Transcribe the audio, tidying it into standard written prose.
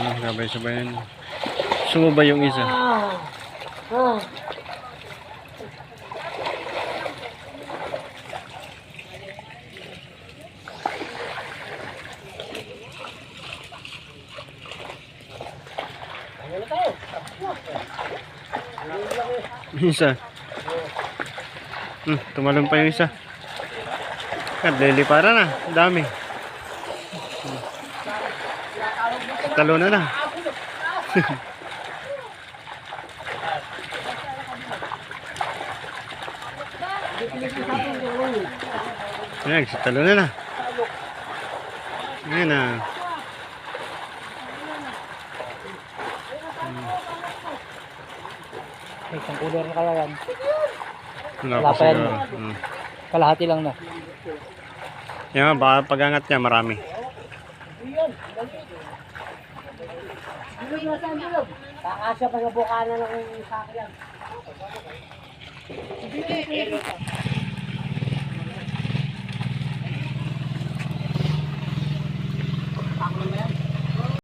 Sabay-sabay yan. Sumubay yung isa. Isa. Tumalon pa yung isa. Liliparan na. Dami. Talo na na. Ayan, talo na na. Ayan na. May isang cooler na kaya yan. Wala pa yan. Kalahati lang na. Yan, baka pag-angat niya marami. Kakasya pa sa bukana ng sakyan.